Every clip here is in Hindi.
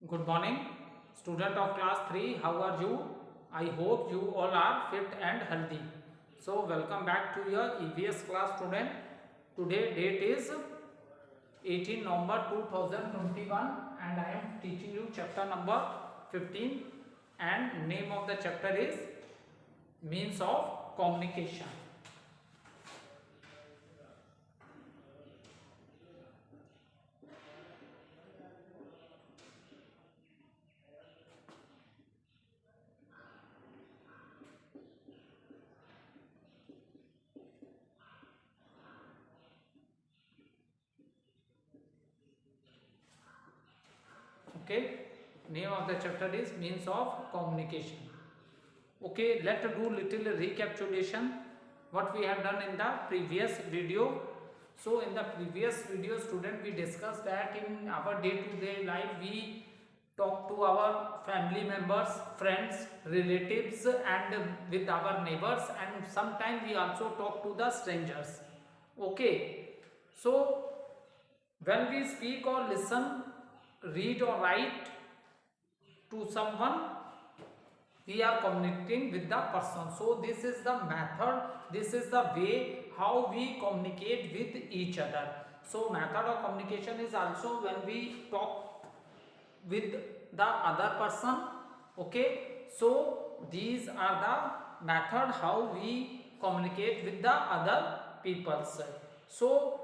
Good morning, student of class 3. How are you? I hope you all are fit and healthy. So, welcome back to your EVS class student. Today date is 18 November 2021 and I am teaching you chapter number 15 and name of the chapter is means of communication. Okay, name of the chapter is means of communication. Okay, let's do little recapitulation what we have done in the previous video. So in the previous video student we discussed that in our day-to-day life we talk to our family members, friends, relatives and with our neighbors, and sometimes we also talk to the strangers. Okay, so when we speak or listen, read or write to someone, we are communicating with the person. So this is the method, this is the way how we communicate with each other. So method of communication is also when we talk with the other person. Okay, so these are the method how we communicate with the other peoples. So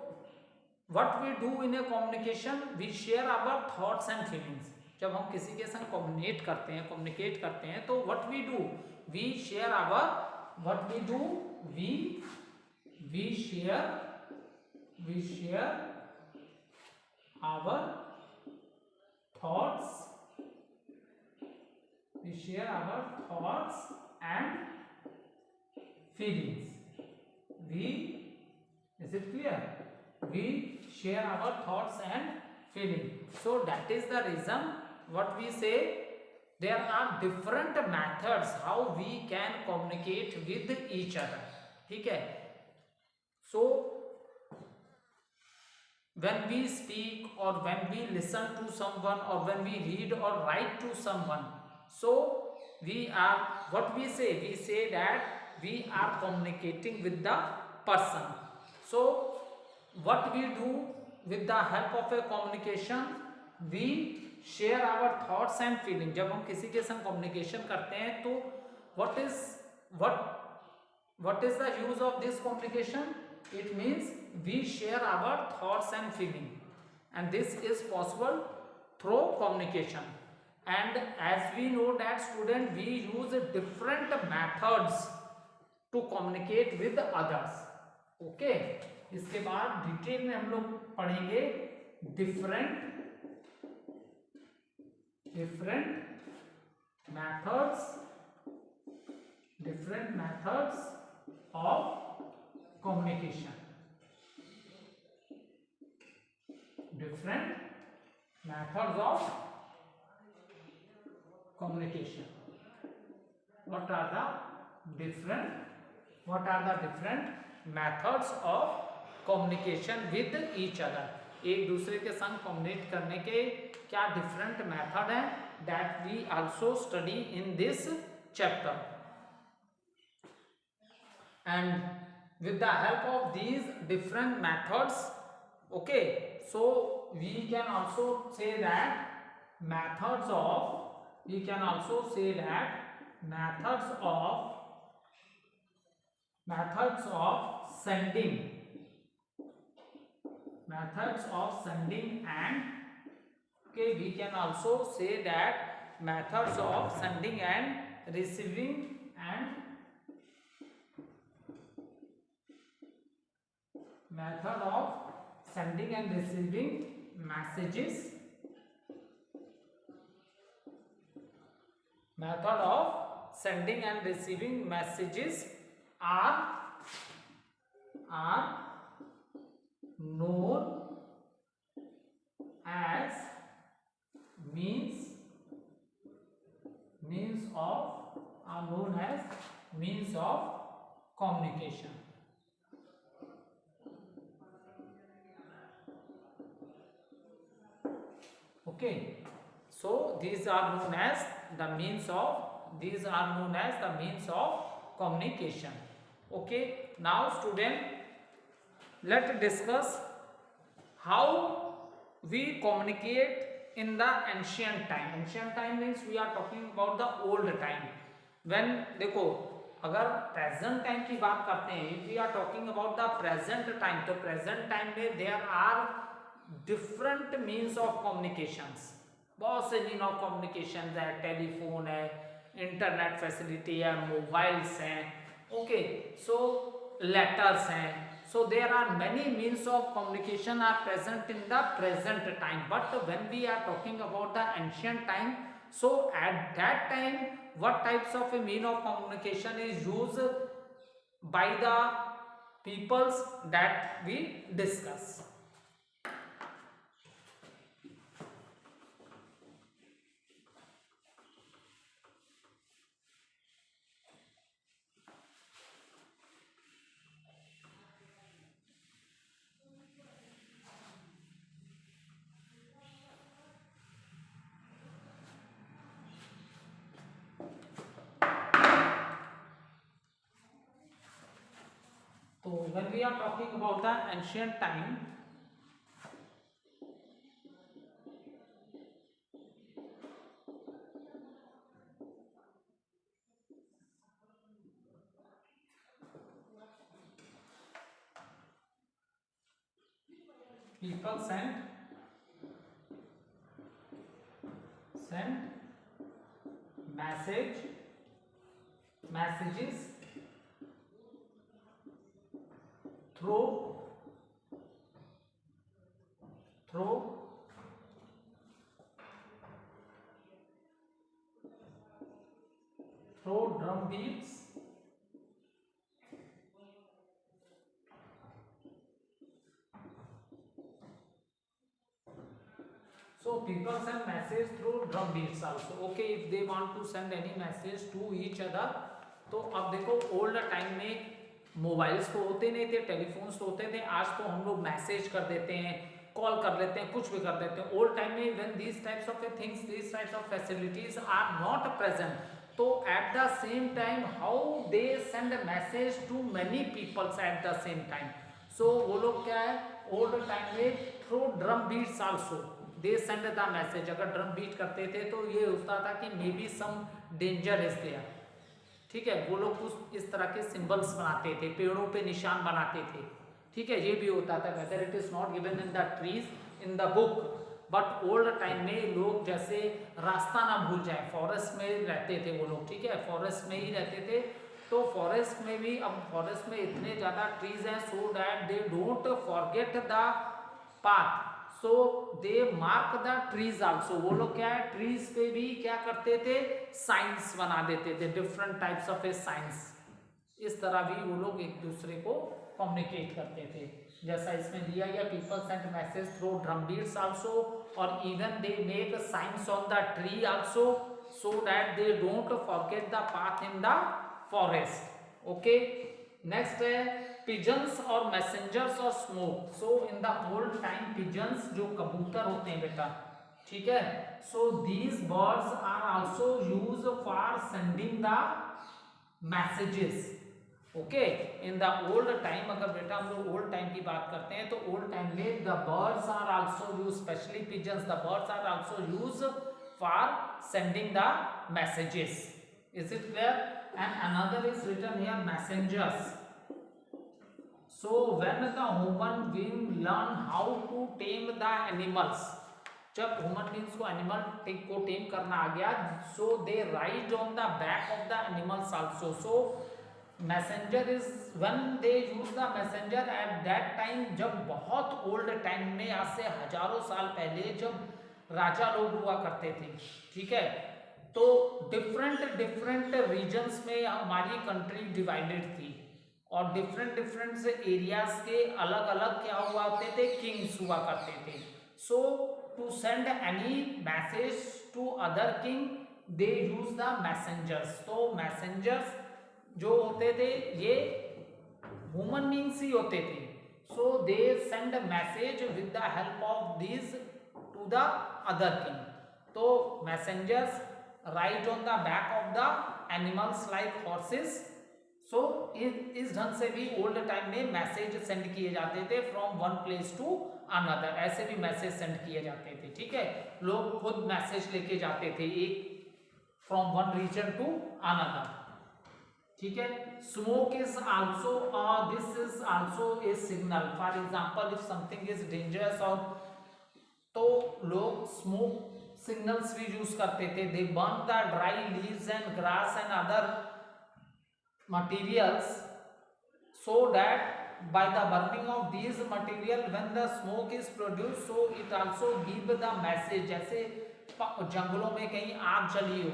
what we do in a communication, we share our thoughts and feelings. जब हम किसी के संग communicate करते हैं तो what we do, we share our, what we do, we share our thoughts, and feelings. Is it clear? We share our thoughts and feelings. So that is the reason what we say, there are different methods how we can communicate with each other. ठीक है? So when we speak or when we listen to someone or when we read or write to someone, so we are, what we say that we are communicating with the person. So what we do with the help of a communication, we share our thoughts and feeling. जब हम किसी के संग communication करते हैं तो what is the use of this communication? It means we share our thoughts and feeling, and this is possible through communication. And as we know that student, we use different methods to communicate with others. Okay, इसके बाद डिटेल में हम लोग पढ़ेंगे different methods of communication. Different methods of communication. What are the different methods of communication with each other? एक दूसरे के संग कम्युनिकेट करने के क्या डिफरेंट मेथड हैं, that we also study in this chapter. And with the help of these different methods, okay, so we can also say that methods of sending and, okay, we can also say that methods of sending and receiving messages. Method of sending and receiving messages are known as means of communication. Okay, So these are known as the means of communication. Okay, now student, let's discuss how we communicate in the ancient time. Ancient time means we are talking about the old time. When देखो, अगर प्रेजेंट टाइम की बात करते हैं, if we are talking about the present time, तो प्रेजेंट टाइम में there are different means of communications. बहुत से मीन ऑफ कम्युनिकेशन है, टेलीफोन है, इंटरनेट फैसिलिटी है, मोबाइल्स हैं, ओके, सो लेटर्स हैं. So there are many means of communication are present in the present time, but when we are talking about the ancient time, so at that time what types of a mean of communication is used by the peoples that we discuss. So when we are talking about the ancient time, people sent messages through drum beats, so people send message through drum beats also. Okay, if they want to send any message to each other, तो अब देखो ओल्ड टाइम में मोबाइल्स तो होते नहीं थे, टेलीफोन्स तो होते थे. आज तो हम लोग मैसेज कर देते हैं, कॉल कर लेते हैं, कुछ भी कर देते हैं. ओल्ड टाइम में when these types of things, these types of facilities are not present, तो at the same time how they send a message to many people at the same time. So वो लोग क्या है, ओल्ड टाइम में through drum beats also they send the message. अगर ड्रम बीट करते थे तो ये होता था कि maybe some danger is there. ठीक है, वो लोग कुछ इस तरह के सिंबल्स बनाते थे, पेड़ों पे निशान बनाते थे. ठीक है, ये भी होता था. Whether it is not given in the trees in the book, but old time में लोग जैसे रास्ता ना भूल जाए, फॉरेस्ट में रहते थे वो लोग. ठीक है, फॉरेस्ट में ही रहते थे. तो फॉरेस्ट में भी, अब फॉरेस्ट में इतने ज़्यादा ट्रीज हैं, सो that they don't forget the path, so they mark the trees also. वो लोग क्या है, ट्रीज पे भी क्या करते थे, साइंस बना देते थे, different types of A science. इस तरह भी वो लोग एक दूसरे को कम्युनिकेट करते थे. जैसा इसमें दिया गया, people send message through drum beats also, और even they make signs on the tree also, so that they don't forget the path in the forest. Okay, next है पिजन्स और मैसेंजर्स और smoke. So in the old time pigeons जो कबूतर होते हैं बेटा, ठीक है, so these birds are also use for sending the messages. Okay, in the old time, अगर बेटा हम लोग ओल्ड टाइम की बात करते हैं तो ओल्ड टाइम में the birds are also use, specially pigeons, the birds are also use for sending the messages. Is it clear? And another is written here, messengers. So when the human being learn how to tame the animals, जब ह्यूमन बींग्स को एनिमल को टेम करना आ गया, so they ride on the back of the animals also. So messenger is when they use the messenger at that time, जब बहुत ओल्ड टाइम में, आज से हजारों साल पहले, जब राजा लोग हुआ करते थे. ठीक है, तो डिफरेंट रीजन्स में हमारी कंट्री डिवाइडेड थी, और डिफरेंट एरियाज के अलग अलग क्या हुआ करते थे, किंग्स हुआ करते थे. So to send any message to other king they use the messengers. तो मैसेंजर्स जो होते थे ये ह्यूमन बींग्स ही होते थे. So they send message with the help of these to the other king. तो messengers ride on the back of the animals like horses. So इस ढंग से भी ओल्ड टाइम में मैसेज सेंड किए जाते थे from one place to another, ऐसे भी मैसेज सेंड किए जाते थे, ठीक है। लोग खुद मैसेज लेके जाते थे एक from one region to another, ठीक है। Smoke is also this is also a signal, for example if something is dangerous, और तो लोग स्मोक सिग्नल्स भी यूज करते थे। They burn the dry leaves and grass and other materials so that by the burning of these material when the smoke is produced, so it also give the message। जैसे जंगलों में कहीं आग जली हो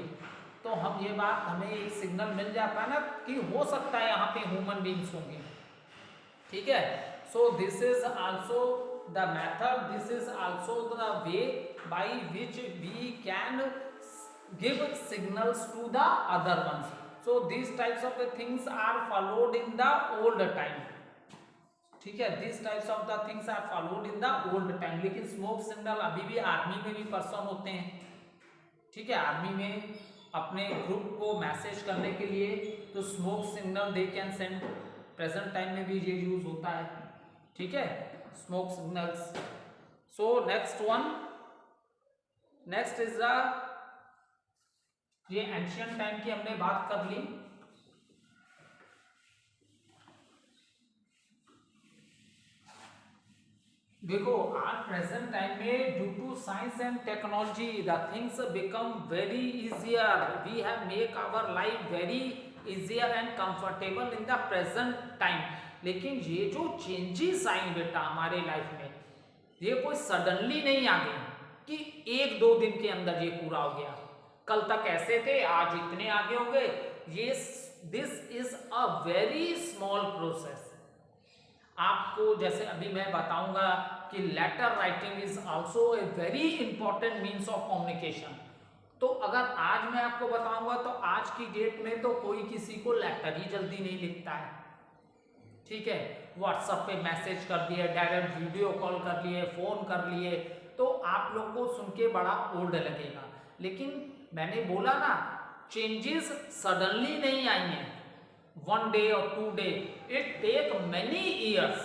तो हम ये बात हमें एक सिग्नल मिल जाता है ना कि हो सकता है यहाँ पे ह्यूमन बींग्स होंगे, ठीक है। So this is also the method, this is also the way by which we can give signals to the other ones. So these types of the things are followed in the old time, ठीक है। these types of the things are followed in the old time। लेकिन स्मोक सिग्नल अभी भी आर्मी में भी पर्सन होते हैं, ठीक है। आर्मी में अपने ग्रुप को मैसेज करने के लिए तो smoke signal they can send, present time में भी ये यूज होता है, ठीक है, smoke signals. So next one, next is the, ये एंशियंट टाइम की हमने बात कर ली। देखो आज प्रेजेंट टाइम में due to science and technology the things become very easier, we have make our life very easier and comfortable in the present time. लेकिन ये जो चेंजेस आई बेटा हमारे लाइफ में, ये कोई सडनली नहीं आ गए कि एक दो दिन के अंदर ये पूरा हो गया। कल तक ऐसे थे, आज इतने आगे हो गए। ये this is a very small process. आपको जैसे अभी मैं बताऊंगा कि letter writing is also a very important means of communication. तो अगर आज मैं आपको बताऊंगा तो आज की डेट में तो कोई किसी को लेटर ही जल्दी नहीं लिखता है, ठीक है। व्हाट्सएप पे मैसेज कर दिए, डायरेक्ट वीडियो कॉल कर लिए, फोन कर लिए, तो आप लोग को सुन के बड़ा ओल्ड लगेगा। लेकिन मैंने बोला ना चेंजेस सडनली नहीं आई हैं, वन डे और two day, it take many years.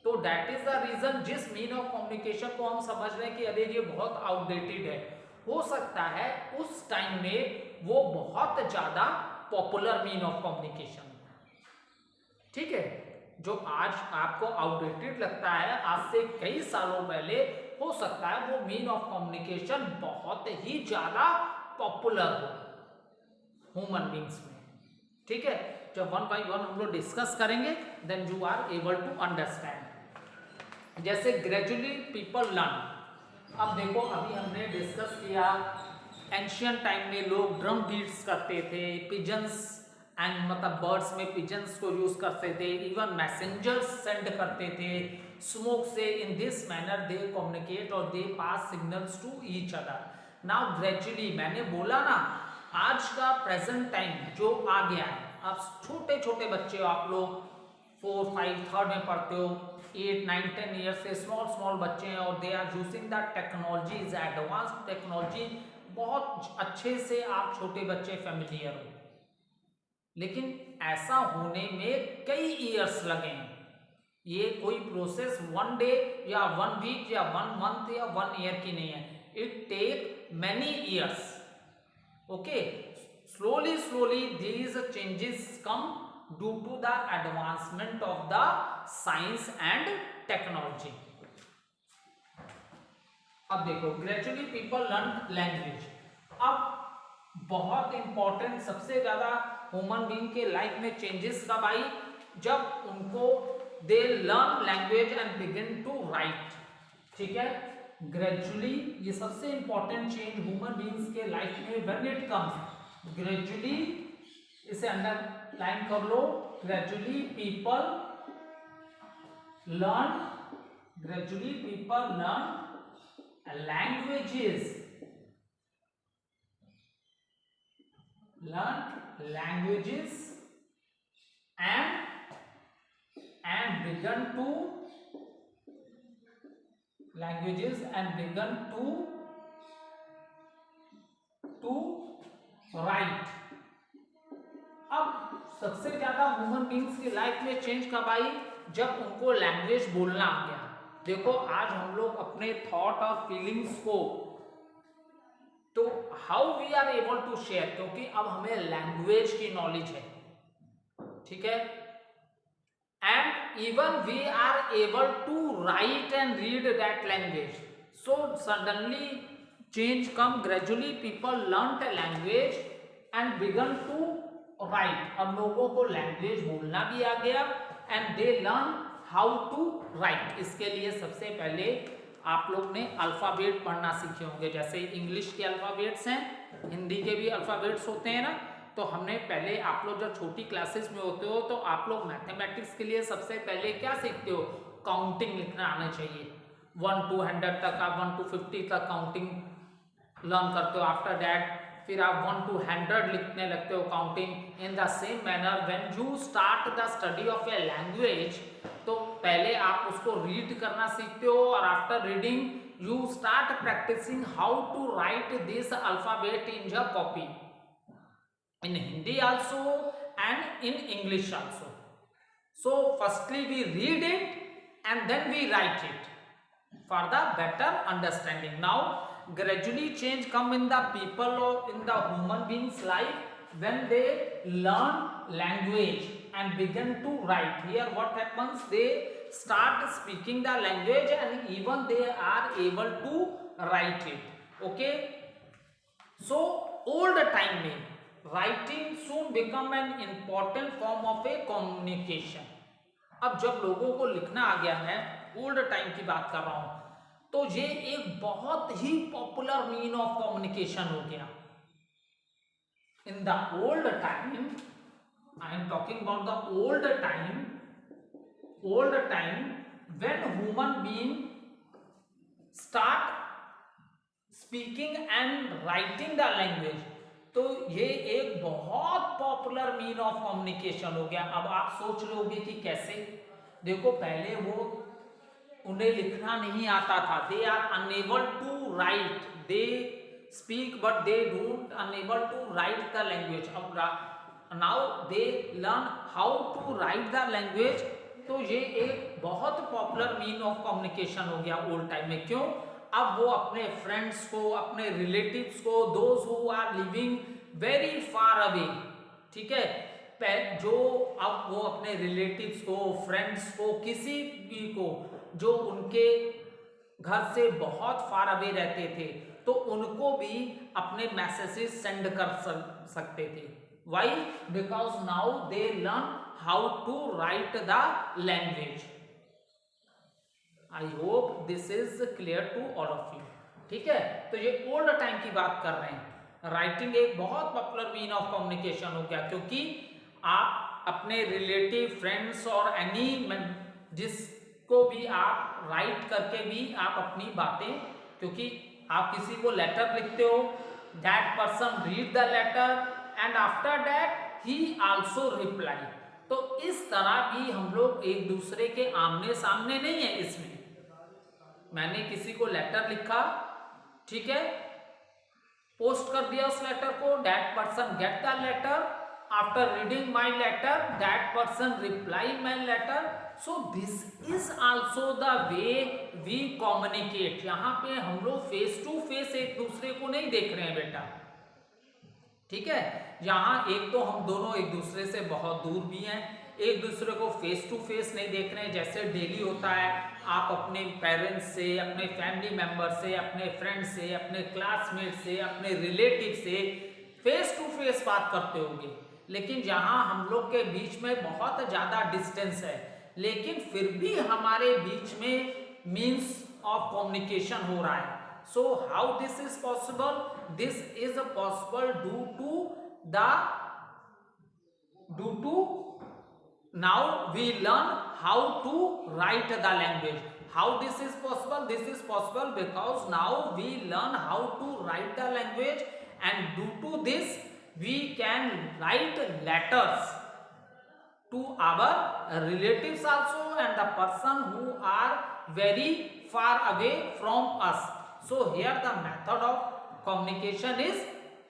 तो दैट इज द रीजन जिस मीन ऑफ कम्युनिकेशन को हम समझ रहे हैं कि अरे ये बहुत आउटडेटेड है, हो सकता है उस टाइम में वो बहुत ज्यादा पॉपुलर मीन ऑफ कम्युनिकेशन, ठीक है। जो आज आपको आउटडेटेड लगता है आज से कई सालों पहले, हो सकता है वो मीन ऑफ कम्युनिकेशन बहुत ही ज्यादा पॉपुलर हो ह्यूमन बींग्स में, ठीक है। जब वन बाय वन हम लोग डिस्कस करेंगे then you are able to understand. जैसे ग्रेजुअली पीपल लर्न, अब देखो अभी हमने डिस्कस किया एंशियंट टाइम में लोग ड्रम बीट्स करते थे, पिजन्स एंड मतलब बर्ड्स में पिजन्स को यूज करते थे, इवन मैसेंजर्स सेंड करते थे स्मोक से। In this manner they communicate और they pass signals to each other. Now gradually मैंने बोला ना आज का प्रेजेंट टाइम जो आ गया है, अब छोटे छोटे बच्चे हो आप लोग, 4, 5, 3rd में पढ़ते हो, 8, 9, 10 ईयर्स से स्मॉल बच्चे हैं और they are using the technologies, advanced technology, बहुत अच्छे से आप छोटे बच्चे फेमिलियर हो। लेकिन ऐसा होने में कई ईयर्स लगे हैं, ये कोई प्रोसेस वन डे या 1 वीक या 1 मंथ या 1 ईयर की नहीं है, it take many years, okay। slowly these changes come due to the advancement of the science and technology। अब देखो gradually people learn language। अब बहुत इंपॉर्टेंट, सबसे ज्यादा ह्यूमन बीइंग के लाइफ में चेंजेस कब आई, जब उनको they learn language and begin to write, ठीक है। ग्रेजुअली ये सबसे इंपॉर्टेंट चेंज ह्यूमन बीइंग्स के लाइफ में व्हेन इट कम्स ग्रेजुअली, इसे अंडरलाइन कर लो, gradually people learn, gradually people learn languages, learn languages and begun to languages and begun to to write. अब सबसे ज्यादा ह्यूमन बींग्स की लाइफ में चेंज कब आई? जब उनको लैंग्वेज बोलना आ गया। देखो आज हम लोग अपने थॉट और फीलिंग्स को तो how we are able to share, क्योंकि अब हमें लैंग्वेज की नॉलेज है, ठीक है, and even we are able to write and read that language. So suddenly change come gradually, people learnt a language and began to write। अब लोगों को लैंग्वेज बोलना भी आ गया and they learn how to write। इसके लिए सबसे पहले आप लोग ने अल्फाबेट पढ़ना सीखे होंगे, जैसे इंग्लिश के अल्फाबेट्स हैं, हिंदी के भी अल्फाबेट्स होते हैं ना। तो हमने पहले, आप लोग जब छोटी क्लासेस में होते हो तो आप लोग मैथमेटिक्स के लिए सबसे पहले क्या सीखते हो? काउंटिंग लिखना आना चाहिए। 1 to 100 तक, आप 1 to 50 तक काउंटिंग लर्न करते हो। आफ्टर दैट फिर आप 1 to 100 लिखने लगते हो counting. In the same manner when you start the study of a language, तो पहले आप उसको रीड करना सीखते हो और after reading you start practicing how to write this alphabet in your copy, in Hindi also and in English also. So firstly we read it and then we write it for the better understanding. Now gradually change come in the people or in the human beings life when they learn language and begin to write. Here what happens? They start speaking the language and even they are able to write it. Okay, so old time में writing soon become an important form of a communication। अब जब लोगों को लिखना आ गया, मैं ओल्ड टाइम की बात कर रहा हूं, तो ये एक बहुत ही पॉपुलर मीन ऑफ कम्युनिकेशन हो गया। इन the old time, I am talking about the old time when human being start speaking and writing the language, तो ये एक बहुत पॉपुलर मीन ऑफ कम्युनिकेशन हो गया। अब आप सोच लोगे कि कैसे? देखो पहले वो उन्हें लिखना नहीं आता था, they are unable to write, they speak but they don't unable to write the language. अब now they learn how to write the language, तो ये एक बहुत पॉपुलर मीन ऑफ कम्युनिकेशन हो गया ओल्ड टाइम में। क्यों? अब वो अपने फ्रेंड्स को, अपने रिलेटिव्स को, those who are living very far away, ठीक है, जो अब वो अपने रिलेटिव्स को, फ्रेंड्स को, किसी भी को जो उनके घर से बहुत फार अवे रहते थे, तो उनको भी अपने मैसेजेस सेंड कर सकते थे। Why? Because now they learn how to write the language. I hope this is clear to all of you, ठीक है। तो ये ओल्ड टाइम की बात कर रहे हैं। राइटिंग एक बहुत पॉपुलर मीन ऑफ कम्युनिकेशन हो गया, क्योंकि आप अपने रिलेटिव, फ्रेंड्स और एनी जिसको भी आप राइट करके भी आप अपनी बातें, क्योंकि आप किसी को लेटर लिखते हो, that person read the letter and after that he also reply. तो इस तरह भी हम लोग एक दूसरे के आमने सामने नहीं है। इसमें मैंने किसी को लेटर लिखा, ठीक है, पोस्ट कर दिया उस लेटर को, that person get the letter, after reading my letter that person reply my letter. So this is also the way we communicate. यहाँ पे हम लोग फेस टू फेस एक दूसरे को नहीं देख रहे हैं बेटा, ठीक है। यहाँ एक तो हम दोनों एक दूसरे से बहुत दूर भी हैं, एक दूसरे को फेस टू फेस नहीं देख रहे हैं। जैसे डेली होता है, आप अपने पेरेंट्स से, अपने फैमिली मेंबर से, अपने फ्रेंड से, अपने क्लासमेट से, अपने रिलेटिव से फेस टू फेस बात करते होंगे, लेकिन जहाँ हम लोग के बीच में बहुत ज़्यादा डिस्टेंस है, लेकिन फिर भी हमारे बीच में मीन्स ऑफ कम्युनिकेशन हो रहा है। So how this is possible? This is possible due to now we learn how to write the language. How this is possible? This is possible because now we learn how to write the language, and due to this we can write letters to our relatives also and the person who are very far away from us. So here the method of communication is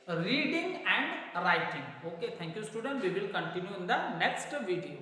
reading and writing. Okay, thank you student. We will continue in the next video.